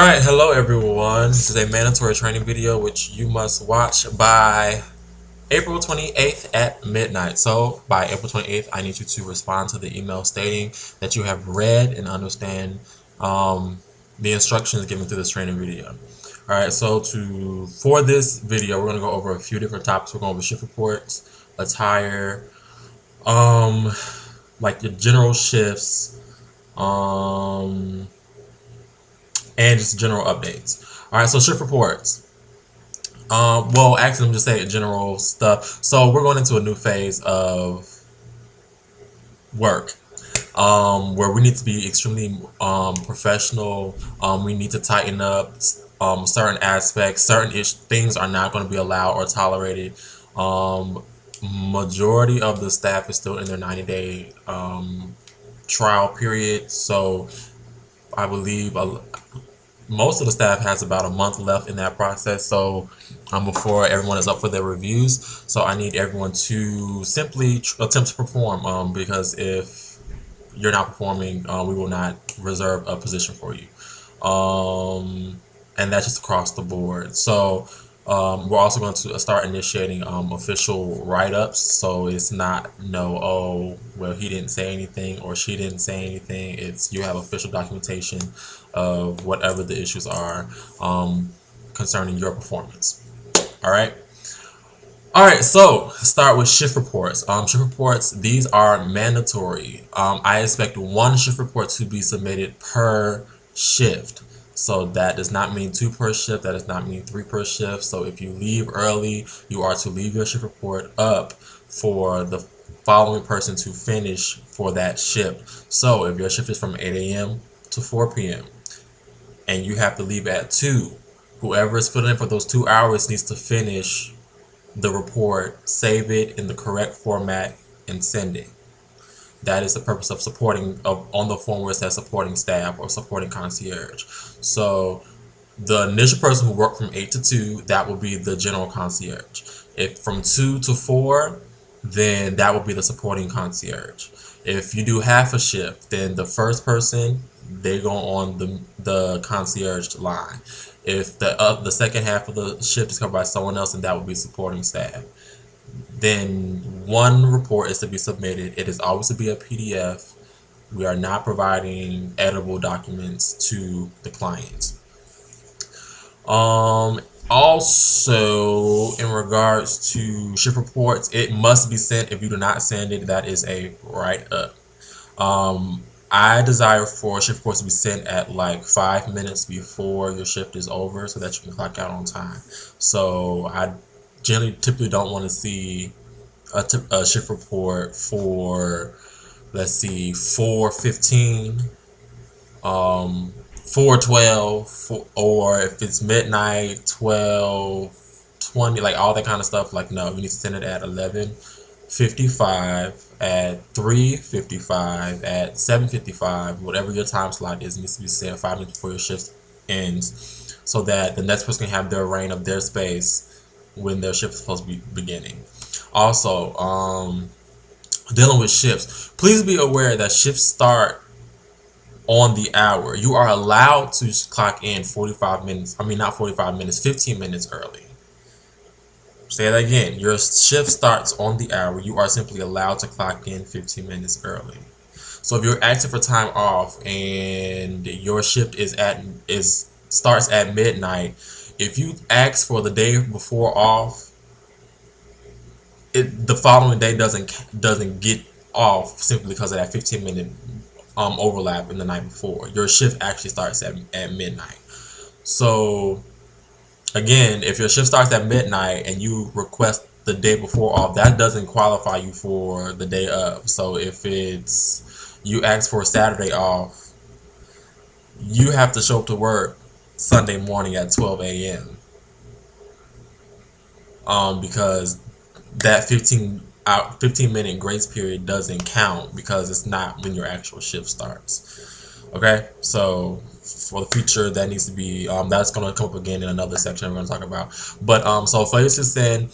Alright, hello everyone. This is a mandatory training video which you must watch by April 28th at midnight. So by April 28th, I need you to respond to the email stating that you have read and understand the instructions given through this training video. Alright, so for this video, we're going to go over a few different topics. We're going over shift reports, attire, like your general shifts, and just general updates. All right, so shift reports. Well, actually, I'm just saying general stuff. So we're going into a new phase of work, where we need to be extremely professional. We need to tighten up certain aspects. Certain things are not going to be allowed or tolerated. Majority of the staff is still in their 90-day trial period, so I believe most of the staff has about a month left in that process. So before everyone is up for their reviews, so I need everyone to simply attempt to perform, because if you're not performing, we will not reserve a position for you, and that's just across the board. So we're also going to start initiating official write-ups, so it's not oh well, he didn't say anything or she didn't say anything. It's you have official documentation of whatever the issues are concerning your performance. All right, so start with shift reports. Shift reports, these are mandatory. I expect one shift report to be submitted per shift. So that does not mean 2 per shift. That does not mean 3 per shift. So if you leave early, you are to leave your shift report up for the following person to finish for that shift. So if your shift is from 8 a.m. to 4 p.m. and you have to leave at 2, whoever is filling in for those 2 hours needs to finish the report, save it in the correct format, and send it. That is the purpose of supporting on the form where it says supporting staff or supporting concierge. So the initial person who worked from 8 to 2, that will be the general concierge. If from 2 to 4, then that will be the supporting concierge. If you do half a shift, then the first person, they go on the concierge line. If the second half of the shift is covered by someone else, then that will be supporting staff. Then one report is to be submitted. It is always to be a PDF. We are not providing editable documents to the clients. Also, in regards to shift reports, it must be sent. If you do not send it, that is a write-up. I desire for shift reports to be sent at like 5 minutes before your shift is over, so that you can clock out on time. So I typically don't want to see a shift report for, let's see, 4:15, 4:12, or if it's midnight, 12:20, like all that kind of stuff. Like, no, you need to send it at 11:55, at 3:55, at 7:55, whatever your time slot is. It needs to be set 5 minutes before your shift ends, so that the next person can have their reign of their space when their shift is supposed to be beginning. Also, dealing with shifts, please be aware that shifts start on the hour. You are allowed to clock in 45 minutes, not 45 minutes, 15 minutes early. Say that again. Your shift starts on the hour. You are simply allowed to clock in 15 minutes early. So if you're asking for time off and your shift starts at midnight, if you ask for the day before off, the following day doesn't get off simply because of that 15-minute overlap in the night before. Your shift actually starts at midnight. So again, if your shift starts at midnight and you request the day before off, that doesn't qualify you for the day of. So if you ask for a Saturday off, you have to show up to work Sunday morning at 12 a.m. Because that 15-minute grace period doesn't count, because it's not when your actual shift starts. Okay, so for the future, that needs to be that's going to come up again in another section we're going to talk about. But so failure to send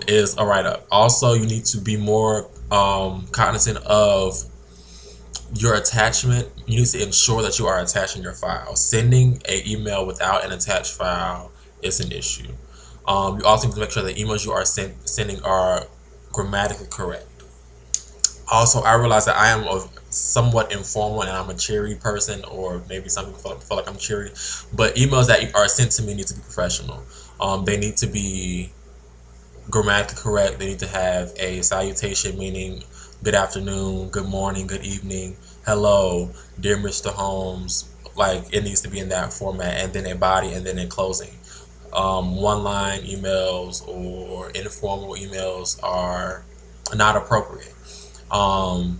is a write-up. Also, you need to be more cognizant of your attachment, you need to ensure that you are attaching your file. Sending an email without an attached file is an issue. You also need to make sure the emails you are sending are grammatically correct. Also, I realize that I am a somewhat informal and I'm a cheery person, or maybe some people feel like I'm cheery, but emails that are sent to me need to be professional. They need to be grammatically correct. They need to have a salutation, meaning good afternoon, good morning, good evening, hello, dear Mr. Holmes. Like, it needs to be in that format, and then a body, and then a closing. One line emails or informal emails are not appropriate. Um,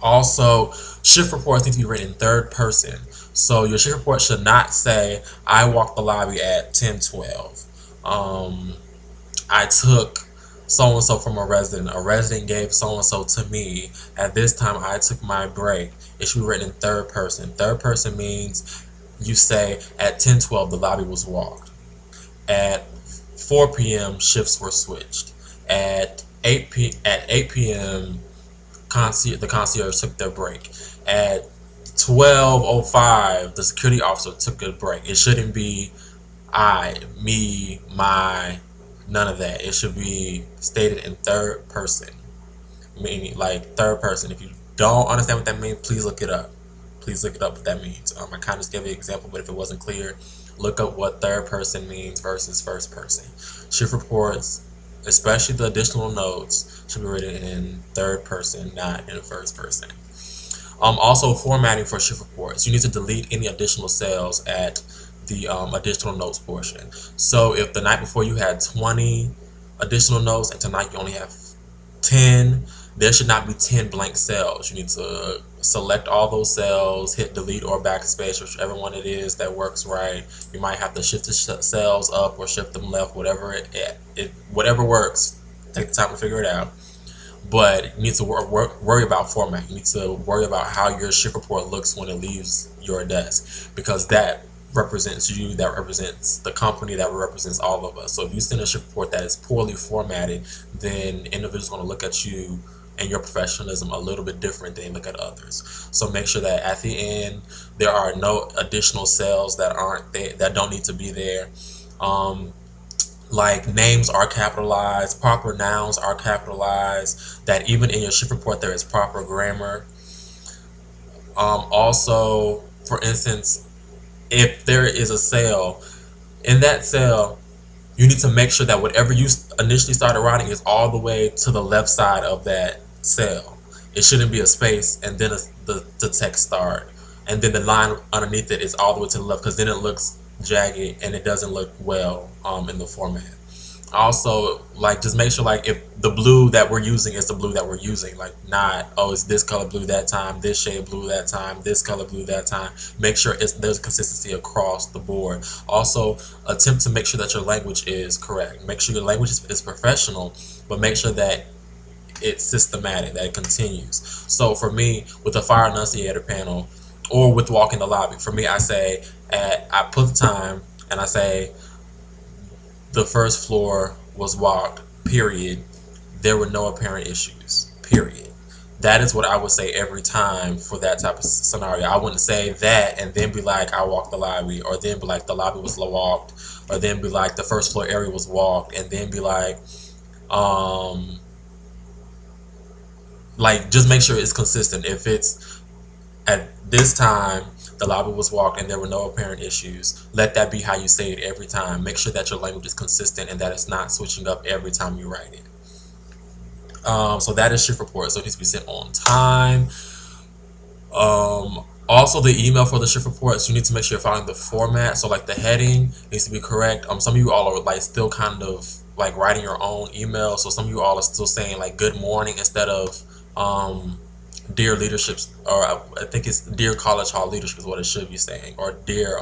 Also, shift reports need to be written in third person. So your shift report should not say, I walked the lobby at 10:12. Um, I took so and so from a resident. A resident gave so and so to me. At this time, I took my break. It should be written in third person. Third person means you say at 10:12 the lobby was walked. At 4 p.m. shifts were switched. At 8 p.m. The concierge took their break. At 12:05 the security officer took a break. It shouldn't be I, me, my, none of that. It should be stated in third person, meaning like third person. If you don't understand what that means, please look it up. Please look it up what that means. I kind of just gave you an example, but if it wasn't clear, look up what third person means versus first person. Shift reports, especially the additional notes, should be written in third person, not in first person. Also, formatting for shift reports. You need to delete any additional cells at the additional notes portion. So if the night before you had 20 additional notes and tonight you only have 10, there should not be 10 blank cells. You need to select all those cells, hit delete or backspace, whichever one it is that works right. You might have to shift the cells up or shift them left, whatever whatever works. Take the time to figure it out. But you need to worry about format. You need to worry about how your shift report looks when it leaves your desk, because that represents you, that represents the company, that represents all of us. So if you send a shift report that is poorly formatted, then individuals are going to look at you and your professionalism a little bit different than they look at others. So make sure that at the end there are no additional cells that don't need to be there. Like names are capitalized, proper nouns are capitalized, that even in your shift report there is proper grammar. Also, for instance, if there is a cell, in that cell, you need to make sure that whatever you initially started writing is all the way to the left side of that cell. It shouldn't be a space and then the text start, and then the line underneath it is all the way to the left, because then it looks jagged and it doesn't look well in the format. Also, like, just make sure, like, if the blue that we're using is the blue that we're using, like, not, oh, it's this color blue that time, this shade blue that time, this color blue that time. Make sure there's consistency across the board. Also, attempt to make sure that your language is correct. Make sure your language is professional, but make sure that it's systematic, that it continues. So for me, with the fire enunciator panel or with walking the lobby, for me, I say, I put the time and I say, the first floor was walked, period. There were no apparent issues, period. That is what I would say every time for that type of scenario. I wouldn't say that and then be like, I walked the lobby, or then be like, the lobby was walked, or then be like, the first floor area was walked, and then be like, just make sure it's consistent. If it's at this time, the lobby was walked and there were no apparent issues, let that be how you say it every time. Make sure that your language is consistent and that it's not switching up every time you write it. So that is shift report. So it needs to be sent on time. Also, the email for the shift reports, you need to make sure you're following the format. So like the heading needs to be correct. Some of you all are like still kind of like writing your own email. So some of you all are still saying like good morning instead of dear leadership, or I think it's dear college hall leadership is what it should be saying, or dear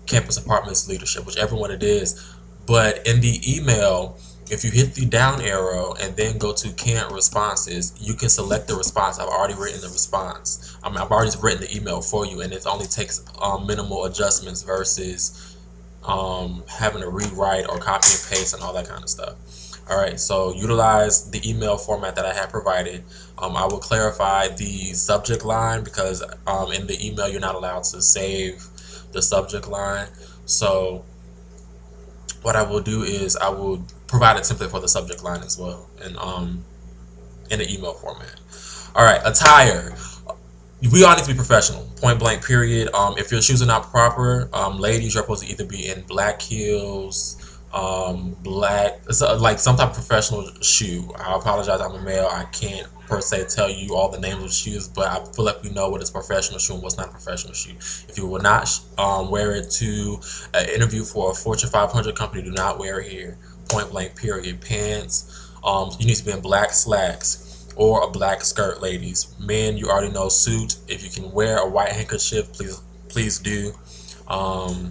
campus apartments leadership, whichever one it is. But in the email, if you hit the down arrow and then go to canned responses, you can select the response. I've already written the response. I've already written the email for you, and it only takes minimal adjustments versus having to rewrite or copy and paste and all that kind of stuff. All right, so utilize the email format that I have provided. I will clarify the subject line because in the email you're not allowed to save the subject line. So what I will do is I will provide a template for the subject line as well, and in the email format. All right, attire. We all need to be professional, point blank, period. If your shoes are not proper, ladies, you're supposed to either be in black heels, black, like some type of professional shoe. I apologize, I'm a male. I can't per se tell you all the names of shoes, but I feel like we know what is a professional shoe and what's not a professional shoe. If you will not wear it to an interview for a Fortune 500 company, do not wear it here. Point blank, period. Pants, you need to be in black slacks or a black skirt, ladies. Men, you already know, suit. If you can wear a white handkerchief, please do. Um,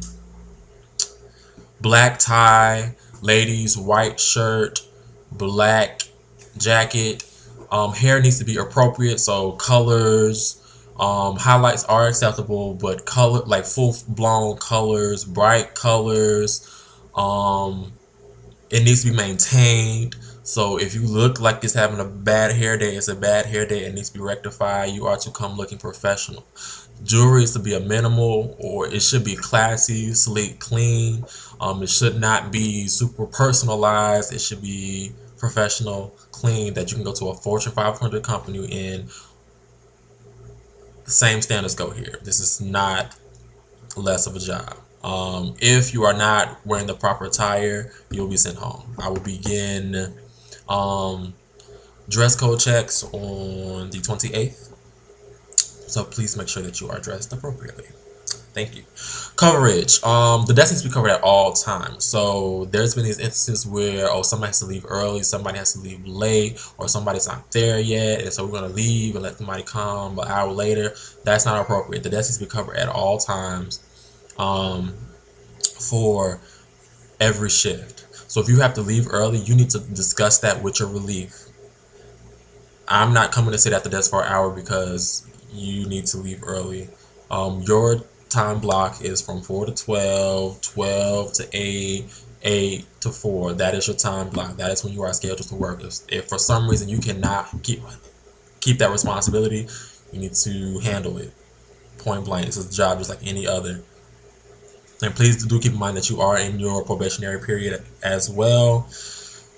Black tie, ladies, white shirt, black jacket. Hair needs to be appropriate, so colors, highlights are acceptable, but color, like full blown colors, bright colors. Um, it needs to be maintained. So if you look like it's having a bad hair day, it's a bad hair day. It needs to be rectified. You are to come looking professional. Jewelry is to be a minimal, or it should be classy, sleek, clean. It should not be super personalized. It should be professional, clean, that you can go to a Fortune 500 company and the same standards go here. This is not less of a job. If you are not wearing the proper attire, you'll be sent home. I will begin dress code checks on the 28th. So please make sure that you are dressed appropriately. Thank you. Coverage. The desk needs to be covered at all times. So there's been these instances where, oh, somebody has to leave early, somebody has to leave late, or somebody's not there yet, and so we're gonna leave and let somebody come an hour later. That's not appropriate. The desk needs to be covered at all times for every shift. So if you have to leave early, you need to discuss that with your relief. I'm not coming to sit at the desk for an hour because you need to leave early. Your time block is from 4 to 12, 12 to 8, 8 to 4. That is your time block. That is when you are scheduled to work. If for some reason you cannot keep that responsibility, you need to handle it. Point blank. It's a job just like any other. And please do keep in mind that you are in your probationary period as well,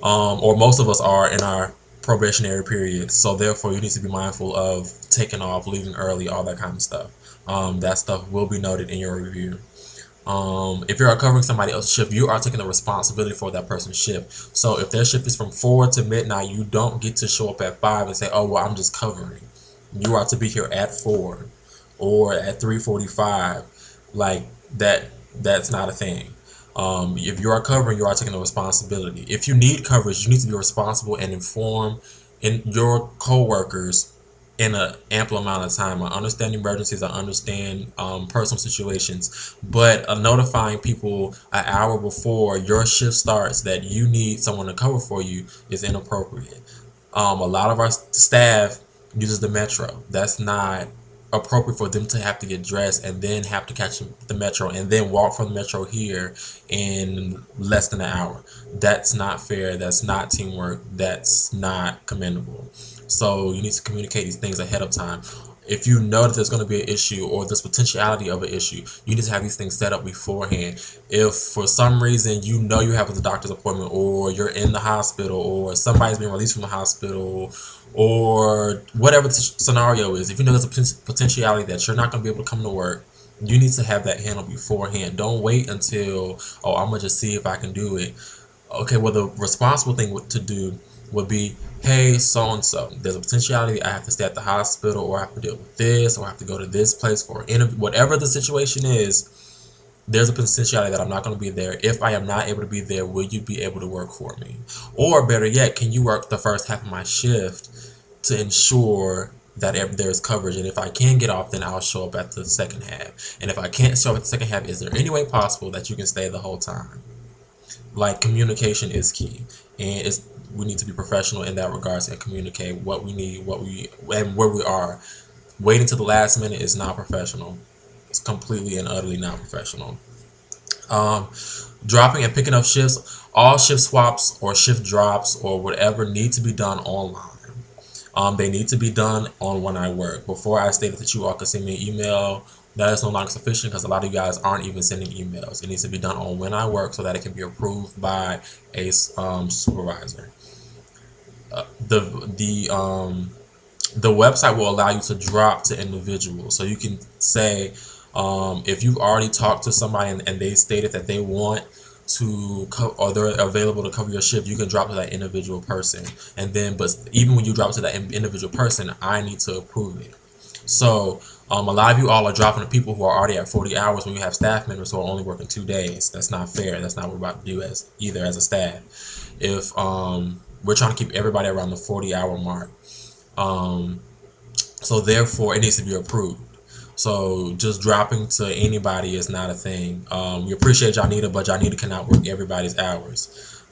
or most of us are in our probationary period. So therefore, you need to be mindful of taking off, leaving early, all that kind of stuff. That stuff will be noted in your review. If you are covering somebody else's shift, you are taking the responsibility for that person's shift. So if their shift is from 4 to midnight, you don't get to show up at 5 and say, oh, well, I'm just covering. You are to be here at 4 or at 3:45. Like that. That's not a thing. If you are covering, you are taking a responsibility. If you need coverage, you need to be responsible and inform your co-workers in an ample amount of time. I understand emergencies, I understand personal situations, but notifying people an hour before your shift starts that you need someone to cover for you is inappropriate. A lot of our staff uses the metro. That's not appropriate for them to have to get dressed and then have to catch the metro and then walk from the metro here in less than an hour. That's not fair. That's not teamwork. That's not commendable. So you need to communicate these things ahead of time. If you know that there's going to be an issue or there's potentiality of an issue, you need to have these things set up beforehand. If for some reason you know you have a doctor's appointment, or you're in the hospital, or somebody's been released from the hospital, or whatever the scenario is, if you know there's a potentiality that you're not going to be able to come to work, you need to have that handled beforehand. Don't wait until, oh, I'm going to just see if I can do it. Okay, well, the responsible thing to do would be, hey, so-and-so, there's a potentiality I have to stay at the hospital, or I have to deal with this, or I have to go to this place for an interview. Whatever the situation is, there's a potentiality that I'm not going to be there. If I am not able to be there, will you be able to work for me? Or better yet, can you work the first half of my shift to ensure that there's coverage? And if I can get off, then I'll show up at the second half. And if I can't show up at the second half, is there any way possible that you can stay the whole time? Like, communication is key, and we need to be professional in that regards and communicate what we need, and where we are. Waiting to the last minute is not professional. It's completely and utterly not professional. Um, Dropping and picking up shifts, all shift swaps or shift drops or whatever need to be done online. They need to be done on when I work. Before I stated that you all can send me an email, that is no longer sufficient because a lot of you guys aren't even sending emails. It needs to be done on when I work so that it can be approved by a supervisor. The the website will allow you to drop to individuals. So you can say, if you've already talked to somebody and they stated that they want to or they're available to cover your shift, you can drop to that individual person. And then, but even when you drop to that individual person, I need to approve it. So a lot of you all are dropping to people who are already at 40 hours when you have staff members who are only working 2 days. That's not fair. That's not what we're about to do as either as a staff. If we're trying to keep everybody around the 40-hour mark. So therefore, it needs to be approved. So just dropping to anybody is not a thing. We appreciate Janita, but Janita cannot work everybody's hours.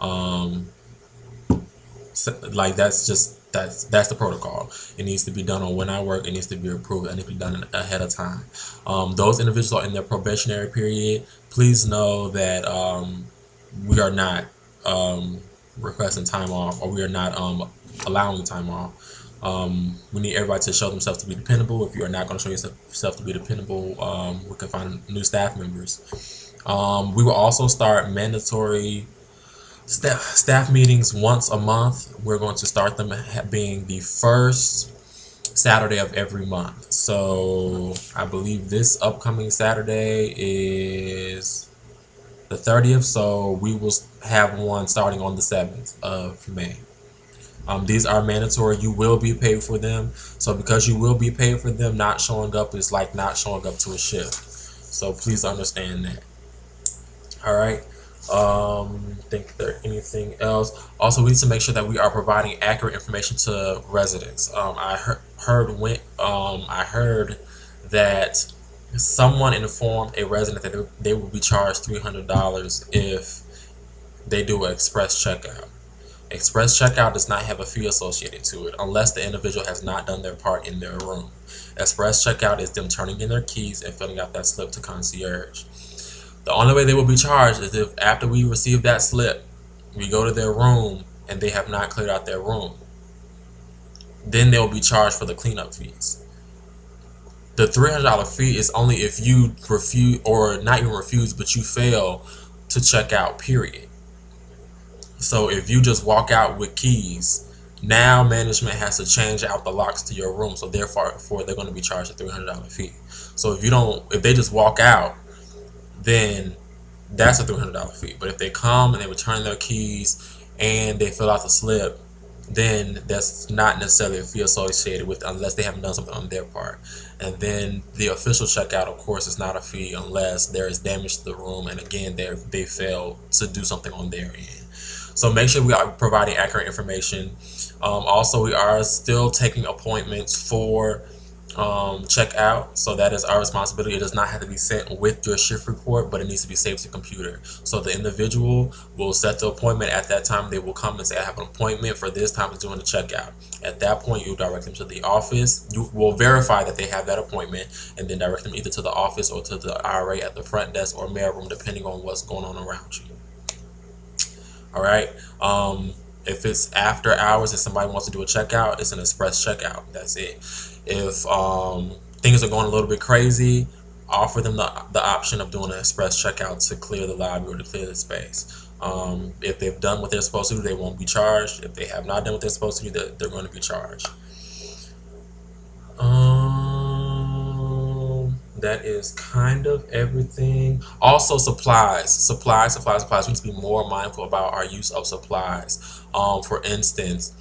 Like that's the protocol. It needs to be done on when I work. It needs to be approved. It needs to be done ahead of time. Those individuals are in their probationary period. Please know that we are not requesting time off, or we are not allowing time off. We need everybody to show themselves to be dependable. If you are not going to show yourself to be dependable, we can find new staff members. We will also start mandatory staff meetings once a month. We're going to start them being the first Saturday of every month. So I believe this upcoming Saturday is the 30th. So we will have one starting on the 7th of May. These are mandatory. You will be paid for them. So because you will be paid for them, not showing up is like not showing up to a shift. So please understand that. All right. Think there anything else? Also, we need to make sure that we are providing accurate information to residents. I heard that someone informed a resident that they will be charged $300 if they do an express checkout. Express checkout does not have a fee associated to it unless the individual has not done their part in their room. Express checkout is them turning in their keys and filling out that slip to concierge. The only way they will be charged is if after we receive that slip, we go to their room and they have not cleared out their room. Then they'll be charged for the cleanup fees. The $300 fee is only if you refuse, or not even refuse, but you fail to check out, period. So if you just walk out with keys, now management has to change out the locks to your room. So therefore they're going to be charged a $300 fee. So if they just walk out, then that's a $300 fee. But if they come and they return their keys and they fill out the slip, then that's not necessarily a fee associated with, unless they haven't done something on their part. And then the official checkout, of course, is not a fee unless there is damage to the room, and again, they fail to do something on their end. So make sure we are providing accurate information. Also, we are still taking appointments for checkout, so that is our responsibility. It does not have to be sent with your shift report, but it needs to be saved to computer. So the individual will set the appointment. At that time, they will come and say, I have an appointment for this time to doing the checkout. At that point, you direct them to the office. You will verify that they have that appointment, and then direct them either to the office or to the RA at the front desk or mailroom, depending on what's going on around you. All right. If it's after hours and somebody wants to do a checkout, it's an express checkout. That's it. If things are going a little bit crazy, offer them the option of doing an express checkout to clear the lobby or to clear the space. If they've done what they're supposed to do, they won't be charged. If they have not done what they're supposed to do, they're going to be charged. That is kind of everything. Also, supplies. We need to be more mindful about our use of supplies. For instance,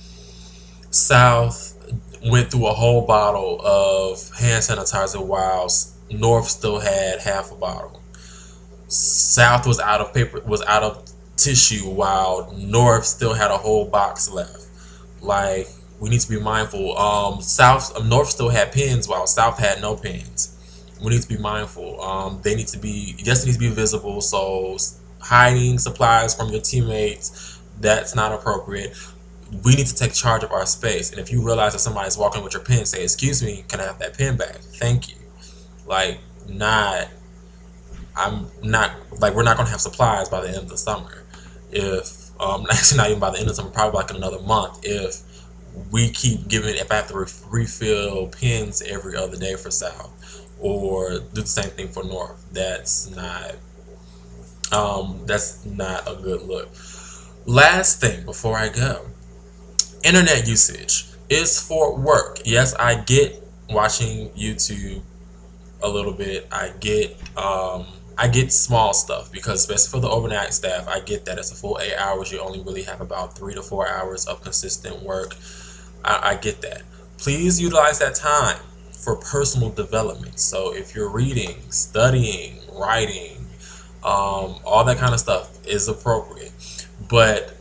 South went through a whole bottle of hand sanitizer while North still had half a bottle. South was out of tissue while North still had a whole box left. Like, we need to be mindful. North still had pens while South had no pens. We need to be mindful. It just needs to be visible. So hiding supplies from your teammates, that's not appropriate. We need to take charge of our space. And if you realize that somebody's walking with your pen, say, excuse me, can I have that pen back? Thank you. Like, I I'm not like we're not gonna have supplies by the end of the summer. If actually not even by the end of the summer, probably like in another month. If we keep giving, if I have to refill pins every other day for South, or do the same thing for North, that's not a good look. Last thing before I go, internet usage is for work. Yes, I get watching YouTube a little bit. I get small stuff because especially for the overnight staff, I get that it's a full 8 hours. You only really have about 3 to 4 hours of consistent work. I get that. Please utilize that time for personal development. So if you're reading, studying, writing, all that kind of stuff is appropriate. But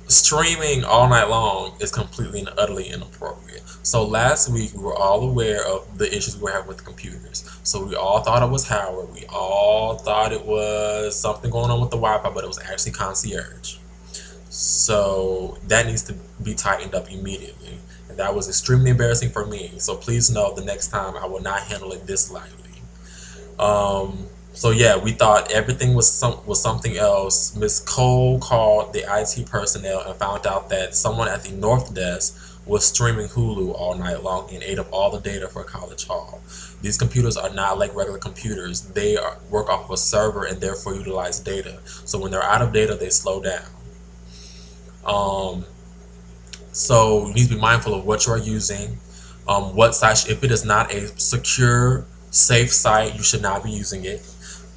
streaming all night long is completely and utterly inappropriate. So last week we were all aware of the issues we were having with computers. So we all thought it was Howard. We all thought it was something going on with the Wi-Fi, but it was actually concierge. So that needs to be tightened up immediately. And that was extremely embarrassing for me. So please know the next time I will not handle it this lightly. So yeah, we thought everything was something else. Miss Cole called the IT personnel and found out that someone at the North Desk was streaming Hulu all night long and ate up all the data for College Hall. These computers are not like regular computers. Work off of a server and therefore utilize data. So when they're out of data, they slow down. Um, so you need to be mindful of what you are using. What site, if it is not a secure, safe site, you should not be using it.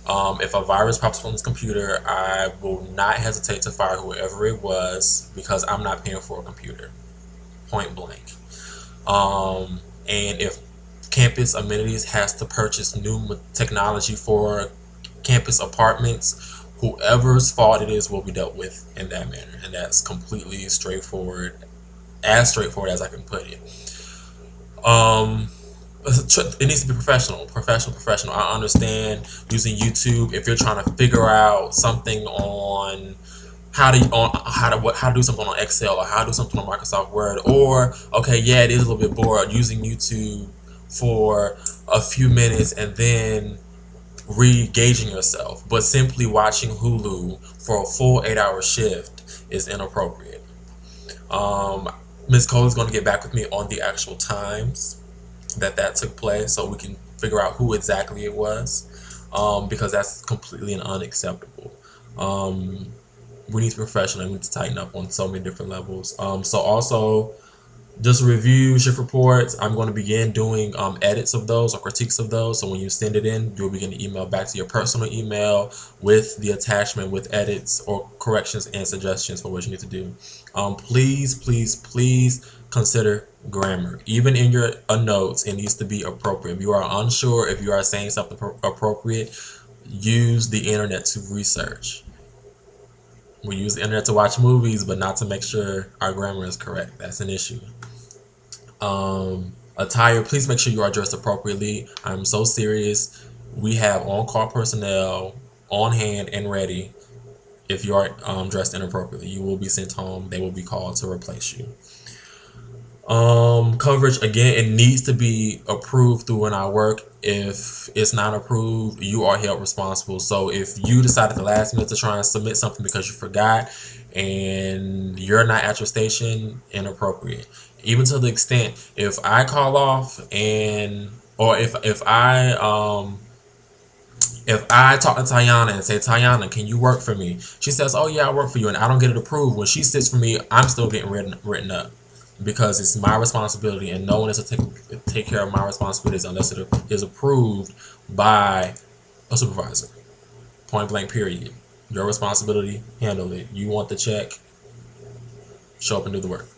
If a virus pops up on this computer, I will not hesitate to fire whoever it was because I'm not paying for a computer, point blank. And if campus amenities has to purchase new technology for campus apartments, whoever's fault it is will be dealt with in that manner, and that's completely straightforward, as straightforward as I can put it. Um, it needs to be professional. I understand using YouTube if you're trying to figure out something on how to do something on Excel or how to do something on Microsoft Word, or okay, yeah, it is a little bit bored using YouTube for a few minutes and then re-gauging yourself. But simply watching Hulu for a full 8-hour shift is inappropriate. Ms. Cole is going to get back with me on the actual times that took place so we can figure out who exactly it was, because that's completely and unacceptable. We need to be professional. We need to tighten up on so many different levels. So also, just review shift reports. I'm going to begin doing edits of those or critiques of those. So when you send it in, you'll begin to email back to your personal email with the attachment with edits or corrections and suggestions for what you need to do. Please consider grammar. Even in your notes, it needs to be appropriate. If you are unsure if you are saying something appropriate, use the internet to research. We use the internet to watch movies, but not to make sure our grammar is correct. That's an issue. Attire, please make sure you are dressed appropriately. I'm so serious. We have on-call personnel on hand and ready. If you are dressed inappropriately, you will be sent home. They will be called to replace you. Coverage, again, it needs to be approved through when I work. If it's not approved, you are held responsible. So if you decide at the last minute to try and submit something because you forgot and you're not at your station, inappropriate. Even to the extent, if I call off or if I talk to Tayana and say, Tayana, can you work for me? She says, oh yeah, I work for you, and I don't get it approved. When she sits for me, I'm still getting written up because it's my responsibility, and no one is to take care of my responsibilities unless it is approved by a supervisor. Point blank, period. Your responsibility, handle it. You want the check, show up and do the work.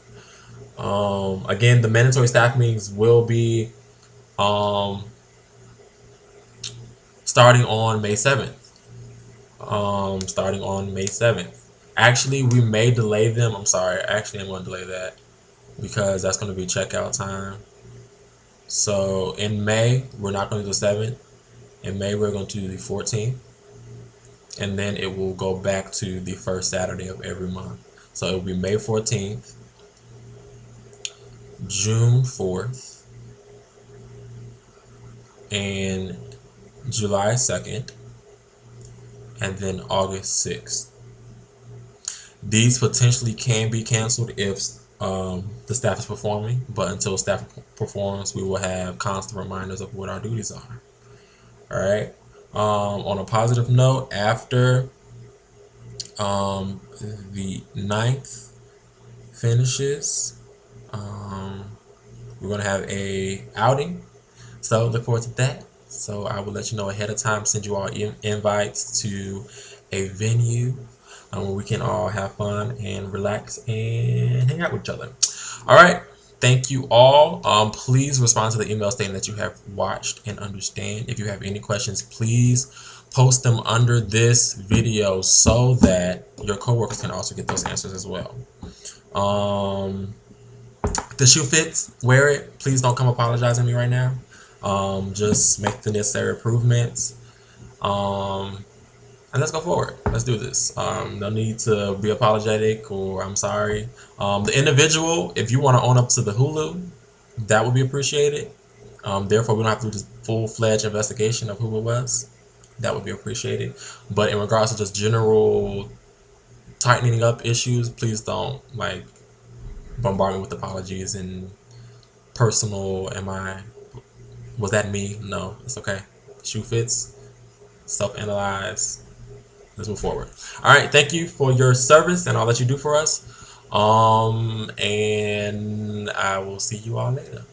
Again, the mandatory staff meetings will be starting on May 7th. Starting on May 7th. Actually, we may delay them. I'm sorry. Actually, I'm going to delay that because that's going to be checkout time. So in May, we're not going to do the 7th. In May, we're going to do the 14th. And then it will go back to the first Saturday of every month. So it will be May 14th, June 4th, and July 2nd, and then August 6th. These potentially can be canceled if the staff is performing, but until staff performs, we will have constant reminders of what our duties are. All right. On a positive note, after um, the 9th finishes, we're gonna have a outing, so look forward to that. So I will let you know ahead of time, send you all invites to a venue where we can all have fun and relax and hang out with each other. All right. Thank you all. Please respond to the email stating that you have watched and understand. If you have any questions, please post them under this video so that your coworkers can also get those answers as well. The shoe fits, wear it. Please don't come apologizing to me right now. Just make the necessary improvements. And let's go forward. Let's do this. No need to be apologetic or I'm sorry. The individual, if you want to own up to the Hulu, that would be appreciated. Therefore, we don't have to do this full-fledged investigation of who it was. That would be appreciated. But in regards to just general tightening up issues, please don't like bombard me with apologies and personal. Was that me? No, it's okay. Shoe fits. Self-analyze. Let's move forward. All right. Thank you for your service and all that you do for us. And I will see you all later.